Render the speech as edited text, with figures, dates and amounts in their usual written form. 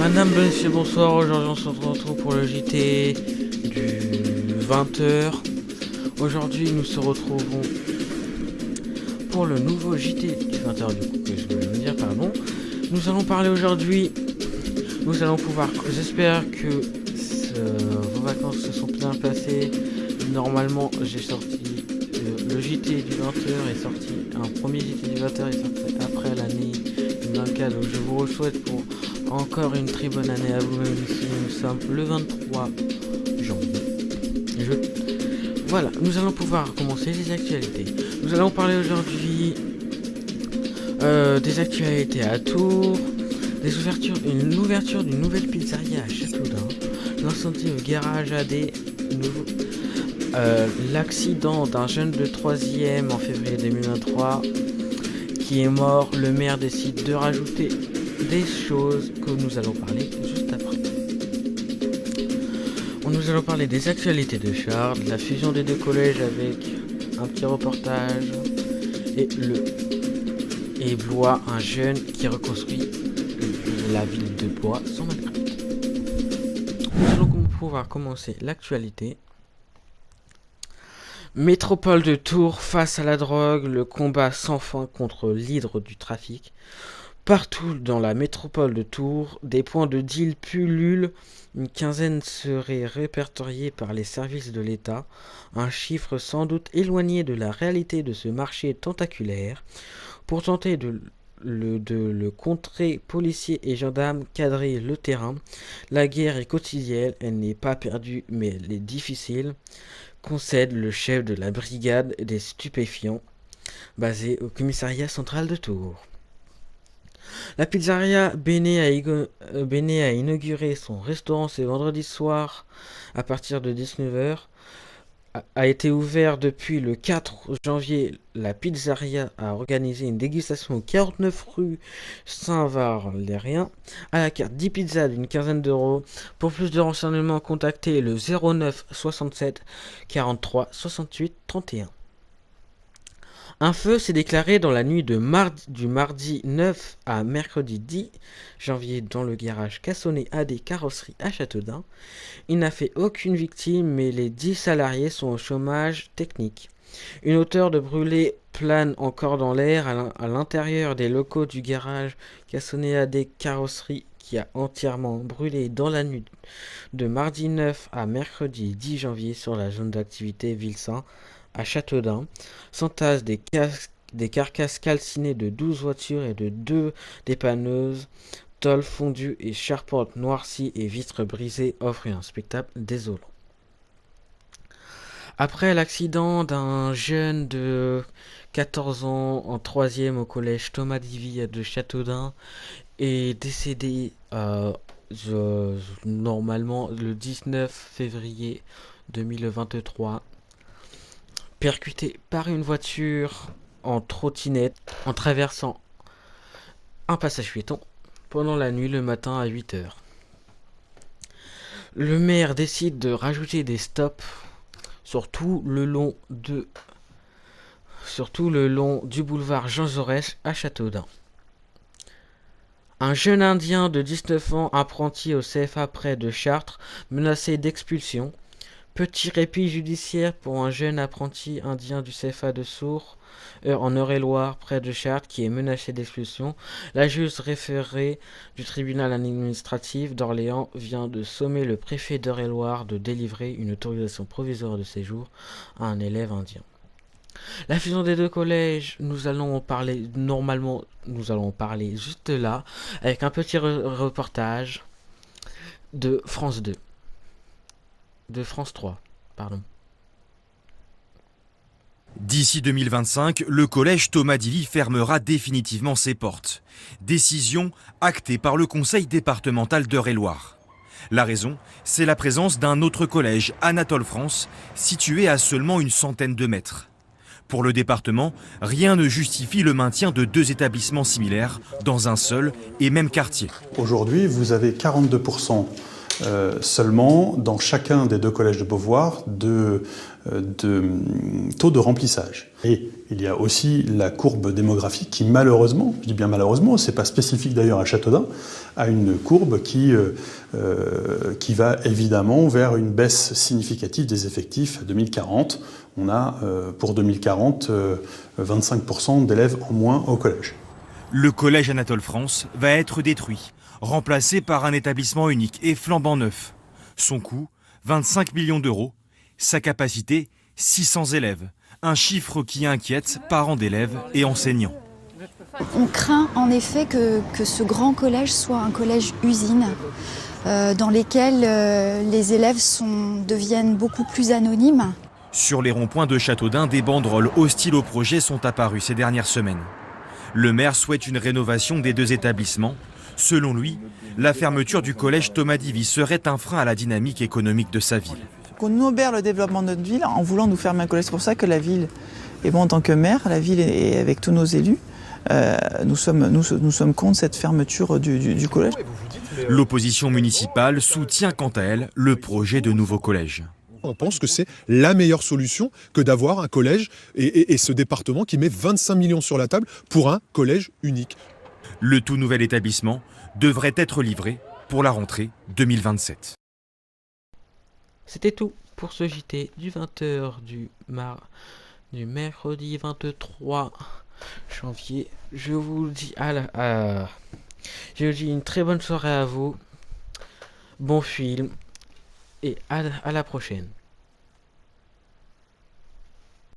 Madame, monsieur, bonsoir. Aujourd'hui, on se retrouve pour le JT du 20h. Aujourd'hui, nous se retrouvons pour le nouveau JT du 20h, du coup, que je voulais me dire, pardon. Nous allons parler aujourd'hui. Nous allons pouvoir. J'espère que vos vacances se sont bien passées. Normalement, j'ai sorti. Le JT du 20h est sorti. Un premier JT du 20h est sorti après l'année 2024. Donc, je vous souhaite pour encore une très bonne année à vous, même si nous sommes le 23 janvier. Voilà, nous allons pouvoir commencer les actualités. Nous allons parler aujourd'hui des actualités à Tours, l'ouverture d'une nouvelle pizzeria à Châteaudun, l'incendie au garage AD, l'accident d'un jeune de 3e en février 2023 qui est mort. Le maire décide de rajouter des choses que nous allons parler juste après. Nous allons parler des actualités de Chartres, de la fusion des deux collèges avec un petit reportage et Blois, un jeune qui reconstruit la ville de Blois sans Minecraft. Nous allons pouvoir commencer l'actualité. Métropole de Tours face à la drogue, le combat sans fin contre l'hydre du trafic. Partout dans la métropole de Tours, des points de deal pullulent. Une quinzaine seraient répertoriés par les services de l'État, un chiffre sans doute éloigné de la réalité de ce marché tentaculaire. Pour tenter de le contrer, policiers et gendarmes cadrent le terrain. La guerre est quotidienne, elle n'est pas perdue mais elle est difficile, concède le chef de la brigade des stupéfiants, basé au commissariat central de Tours. La pizzeria Bene a inauguré son restaurant ce vendredi soir à partir de 19h. A été ouvert depuis le 4 janvier. La pizzeria a organisé une dégustation au 49 rue Saint-Valérien à la carte 10 pizzas d'une quinzaine d'euros. Pour plus de renseignements, contactez le 09 67 43 68 31. Un feu s'est déclaré dans la nuit du mardi 9 à mercredi 10 janvier dans le garage Cassonnet AD Carrosserie à Châteaudun. Il n'a fait aucune victime, mais les 10 salariés sont au chômage technique. Une odeur de brûlé plane encore dans l'air à l'intérieur des locaux du garage Cassonnet AD Carrosserie qui a entièrement brûlé dans la nuit de mardi 9 à mercredi 10 janvier sur la zone d'activité Ville-Saint à Châteaudun. S'entassent des carcasses calcinées de 12 voitures et de 2 dépanneuses. Tôle fondue et charpente noircie et vitres brisées offrent un spectacle désolant. Après l'accident d'un jeune de 14 ans en 3e au collège Thomas Divy de Châteaudun est décédé normalement le 19 février 2023, percuté par une voiture en trottinette en traversant un passage piéton pendant la nuit le matin à 8h. Le maire décide de rajouter des stops sur tout le long du boulevard Jean Jaurès à Châteaudun. Un jeune indien de 19 ans, apprenti au CFA près de Chartres, menacé d'expulsion. Petit répit judiciaire pour un jeune apprenti indien du CFA de Sourds, en Eure-et-Loire, près de Chartres, qui est menacé d'expulsion. La juge référée du tribunal administratif d'Orléans vient de sommer le préfet d'Eure-et-Loire de délivrer une autorisation provisoire de séjour à un élève indien. La fusion des deux collèges, nous allons parler juste là, avec un petit reportage de France 2. De France 3, pardon. D'ici 2025, le collège Thomas Divy fermera définitivement ses portes. Décision actée par le conseil départemental d'Eure-et-Loire. La raison, c'est la présence d'un autre collège, Anatole France, situé à seulement une centaine de mètres. Pour le département, rien ne justifie le maintien de deux établissements similaires dans un seul et même quartier. Aujourd'hui, vous avez 42% seulement dans chacun des 2 collèges de Beauvoir de taux de remplissage. Et il y a aussi la courbe démographique qui malheureusement, je dis bien malheureusement, c'est pas spécifique d'ailleurs à Châteaudun, a une courbe qui va évidemment vers une baisse significative des effectifs à 2040. On a pour 2040 25% d'élèves en moins au collège. Le collège Anatole France va être détruit, remplacé par un établissement unique et flambant neuf. Son coût, 25 millions d'euros. Sa capacité, 600 élèves. Un chiffre qui inquiète parents d'élèves et enseignants. On craint en effet que ce grand collège soit un collège usine dans lequel les élèves deviennent beaucoup plus anonymes. Sur les ronds-points de Châteaudun, des banderoles hostiles au projet sont apparues ces dernières semaines. Le maire souhaite une rénovation des 2 établissements. Selon lui, la fermeture du collège Thomas Divy serait un frein à la dynamique économique de sa ville. On obère le développement de notre ville en voulant nous fermer un collège. C'est pour ça que la ville, et moi en tant que maire, la ville et avec tous nos élus, nous sommes contre cette fermeture du collège. L'opposition municipale soutient quant à elle le projet de nouveau collège. On pense que c'est la meilleure solution que d'avoir un collège et ce département qui met 25 millions sur la table pour un collège unique. Le tout nouvel établissement devrait être livré pour la rentrée 2027. C'était tout pour ce JT du 20h du mercredi 23 janvier. Je vous dis une très bonne soirée à vous. Bon film et à la prochaine.